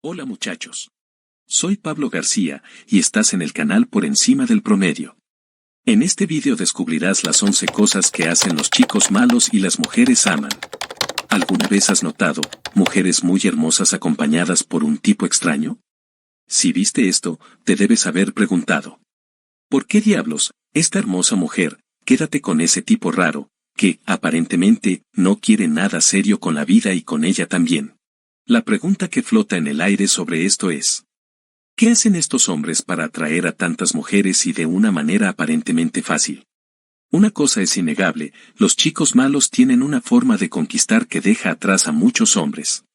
Hola muchachos. Soy Pablo García y estás en el canal Por Encima del Promedio. En este vídeo descubrirás las 11 cosas que hacen los chicos malos y las mujeres aman. ¿Alguna vez has notado mujeres muy hermosas acompañadas por un tipo extraño? Si viste esto, te debes haber preguntado: ¿por qué diablos, esta hermosa mujer, quédate con ese tipo raro, que, aparentemente, no quiere nada serio con la vida y con ella también? La pregunta que flota en el aire sobre esto es: ¿qué hacen estos hombres para atraer a tantas mujeres y de una manera aparentemente fácil? Una cosa es innegable, los chicos malos tienen una forma de conquistar que deja atrás a muchos hombres.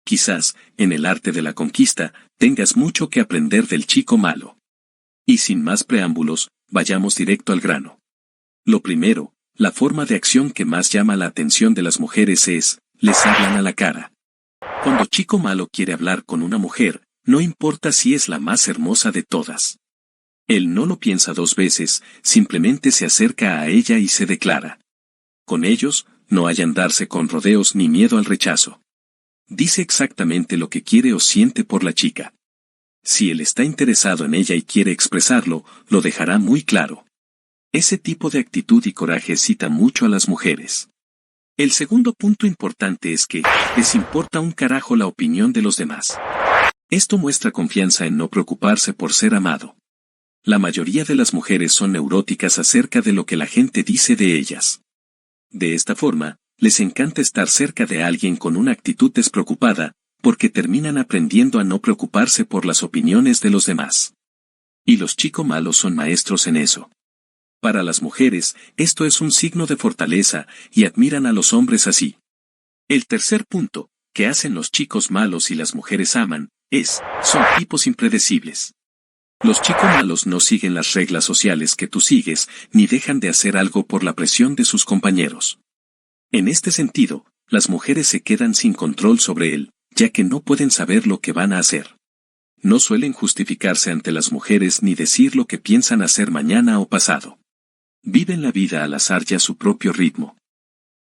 Quizás, en el arte de la conquista, tengas mucho que aprender del chico malo. Y sin más preámbulos, vayamos directo al grano. Lo primero, la forma de acción que más llama la atención de las mujeres es: les hablan a la cara. Cuando chico malo quiere hablar con una mujer, no importa si es la más hermosa de todas. Él no lo piensa dos veces, simplemente se acerca a ella y se declara. Con ellos, no hay andarse con rodeos ni miedo al rechazo. Dice exactamente lo que quiere o siente por la chica. Si él está interesado en ella y quiere expresarlo, lo dejará muy claro. Ese tipo de actitud y coraje excita mucho a las mujeres. El segundo punto importante es que les importa un carajo la opinión de los demás. Esto muestra confianza en no preocuparse por ser amado. La mayoría de las mujeres son neuróticas acerca de lo que la gente dice de ellas. De esta forma, les encanta estar cerca de alguien con una actitud despreocupada, porque terminan aprendiendo a no preocuparse por las opiniones de los demás. Y los chicos malos son maestros en eso. Para las mujeres, esto es un signo de fortaleza, y admiran a los hombres así. El tercer punto, que hacen los chicos malos y las mujeres aman, son tipos impredecibles. Los chicos malos no siguen las reglas sociales que tú sigues, ni dejan de hacer algo por la presión de sus compañeros. En este sentido, las mujeres se quedan sin control sobre él, ya que no pueden saber lo que van a hacer. No suelen justificarse ante las mujeres ni decir lo que piensan hacer mañana o pasado. Viven la vida al azar y a su propio ritmo.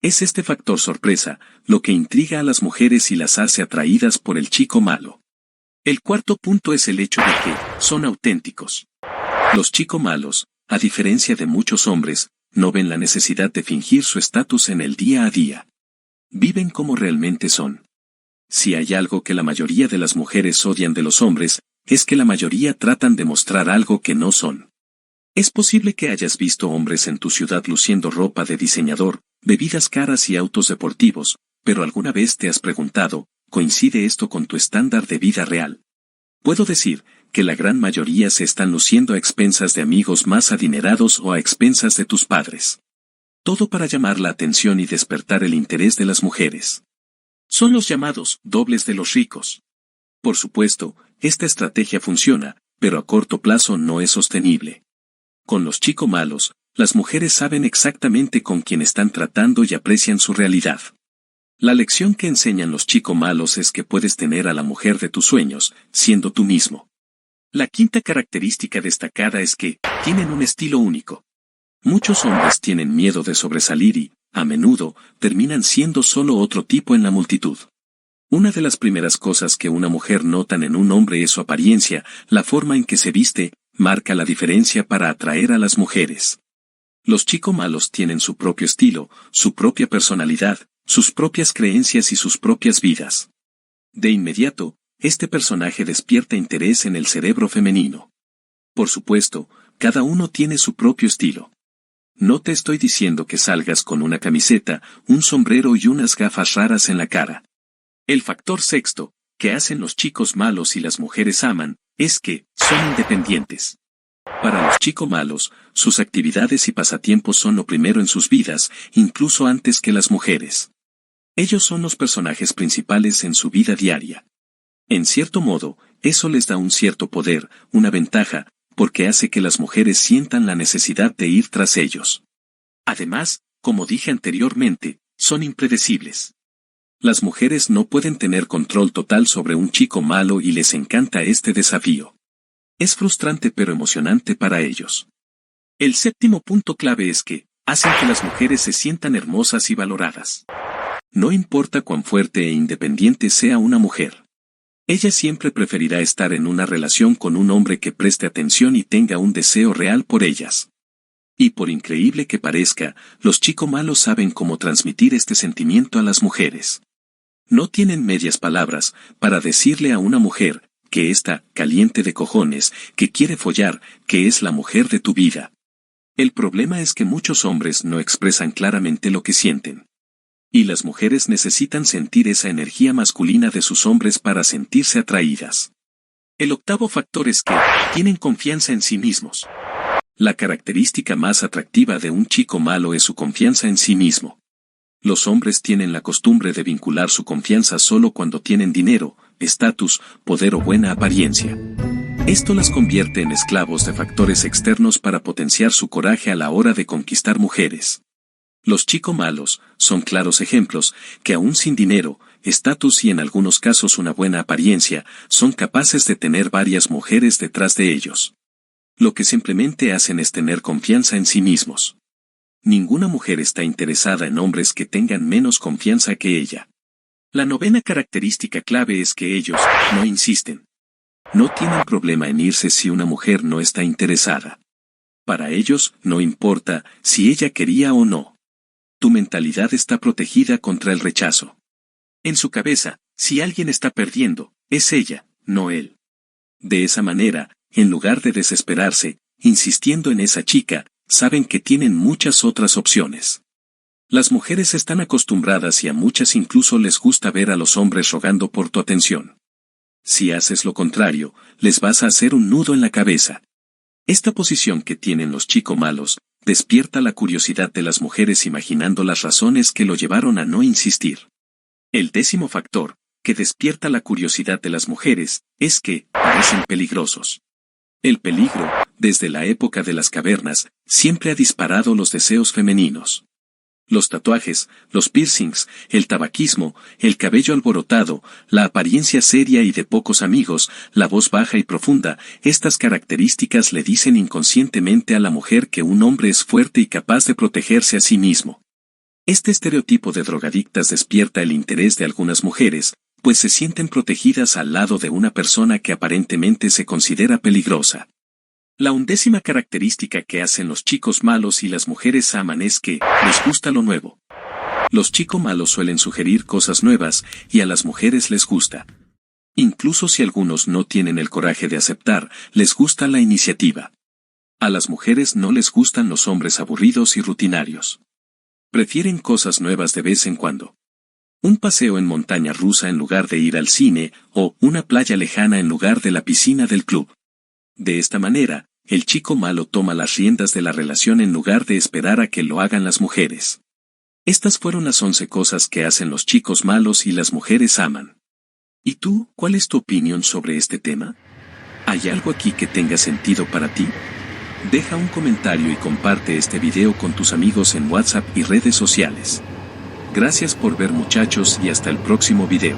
Es este factor sorpresa, lo que intriga a las mujeres y las hace atraídas por el chico malo. El cuarto punto es el hecho de que son auténticos. Los chicos malos, a diferencia de muchos hombres, no ven la necesidad de fingir su estatus en el día a día. Viven como realmente son. Si hay algo que la mayoría de las mujeres odian de los hombres, es que la mayoría tratan de mostrar algo que no son. Es posible que hayas visto hombres en tu ciudad luciendo ropa de diseñador, bebidas caras y autos deportivos, pero alguna vez te has preguntado: ¿coincide esto con tu estándar de vida real? Puedo decir que la gran mayoría se están luciendo a expensas de amigos más adinerados o a expensas de tus padres. Todo para llamar la atención y despertar el interés de las mujeres. Son los llamados dobles de los ricos. Por supuesto, esta estrategia funciona, pero a corto plazo no es sostenible. Con los chicos malos, las mujeres saben exactamente con quién están tratando y aprecian su realidad. La lección que enseñan los chicos malos es que puedes tener a la mujer de tus sueños, siendo tú mismo. La quinta característica destacada es que tienen un estilo único. Muchos hombres tienen miedo de sobresalir y, a menudo, terminan siendo solo otro tipo en la multitud. Una de las primeras cosas que una mujer nota en un hombre es su apariencia, la forma en que se viste, marca la diferencia para atraer a las mujeres. Los chicos malos tienen su propio estilo, su propia personalidad, sus propias creencias y sus propias vidas. De inmediato, este personaje despierta interés en el cerebro femenino. Por supuesto, cada uno tiene su propio estilo. No te estoy diciendo que salgas con una camiseta, un sombrero y unas gafas raras en la cara. El factor sexto, que hacen los chicos malos y las mujeres aman, es que son independientes. Para los chicos malos, sus actividades y pasatiempos son lo primero en sus vidas, incluso antes que las mujeres. Ellos son los personajes principales en su vida diaria. En cierto modo, eso les da un cierto poder, una ventaja, porque hace que las mujeres sientan la necesidad de ir tras ellos. Además, como dije anteriormente, son impredecibles. Las mujeres no pueden tener control total sobre un chico malo y les encanta este desafío. Es frustrante pero emocionante para ellos. El séptimo punto clave es que hacen que las mujeres se sientan hermosas y valoradas. No importa cuán fuerte e independiente sea una mujer. Ella siempre preferirá estar en una relación con un hombre que preste atención y tenga un deseo real por ellas. Y por increíble que parezca, los chicos malos saben cómo transmitir este sentimiento a las mujeres. No tienen medias palabras para decirle a una mujer que está caliente de cojones, que quiere follar, que es la mujer de tu vida. El problema es que muchos hombres no expresan claramente lo que sienten. Y las mujeres necesitan sentir esa energía masculina de sus hombres para sentirse atraídas. El octavo factor es que tienen confianza en sí mismos. La característica más atractiva de un chico malo es su confianza en sí mismo. Los hombres tienen la costumbre de vincular su confianza solo cuando tienen dinero, estatus, poder o buena apariencia. Esto las convierte en esclavos de factores externos para potenciar su coraje a la hora de conquistar mujeres. Los chicos malos son claros ejemplos que aún sin dinero, estatus y en algunos casos una buena apariencia, son capaces de tener varias mujeres detrás de ellos. Lo que simplemente hacen es tener confianza en sí mismos. Ninguna mujer está interesada en hombres que tengan menos confianza que ella. La novena característica clave es que ellos no insisten. No tienen problema en irse si una mujer no está interesada. Para ellos no importa si ella quería o no. Tu mentalidad está protegida contra el rechazo. En su cabeza, si alguien está perdiendo, es ella, no él. De esa manera, en lugar de desesperarse, insistiendo en esa chica, saben que tienen muchas otras opciones. Las mujeres están acostumbradas y a muchas incluso les gusta ver a los hombres rogando por tu atención. Si haces lo contrario, les vas a hacer un nudo en la cabeza. Esta posición que tienen los chicos malos, despierta la curiosidad de las mujeres imaginando las razones que lo llevaron a no insistir. El décimo factor, que despierta la curiosidad de las mujeres, es que parecen peligrosos. El peligro, desde la época de las cavernas, siempre ha disparado los deseos femeninos. Los tatuajes, los piercings, el tabaquismo, el cabello alborotado, la apariencia seria y de pocos amigos, la voz baja y profunda, estas características le dicen inconscientemente a la mujer que un hombre es fuerte y capaz de protegerse a sí mismo. Este estereotipo de drogadictas despierta el interés de algunas mujeres, pues se sienten protegidas al lado de una persona que aparentemente se considera peligrosa. La undécima característica que hacen los chicos malos y las mujeres aman es que les gusta lo nuevo. Los chicos malos suelen sugerir cosas nuevas y a las mujeres les gusta. Incluso si algunos no tienen el coraje de aceptar, les gusta la iniciativa. A las mujeres no les gustan los hombres aburridos y rutinarios. Prefieren cosas nuevas de vez en cuando. Un paseo en montaña rusa en lugar de ir al cine, o una playa lejana en lugar de la piscina del club. De esta manera, el chico malo toma las riendas de la relación en lugar de esperar a que lo hagan las mujeres. Estas fueron las 11 cosas que hacen los chicos malos y las mujeres aman. ¿Y tú, cuál es tu opinión sobre este tema? ¿Hay algo aquí que tenga sentido para ti? Deja un comentario y comparte este video con tus amigos en WhatsApp y redes sociales. Gracias por ver muchachos y hasta el próximo video.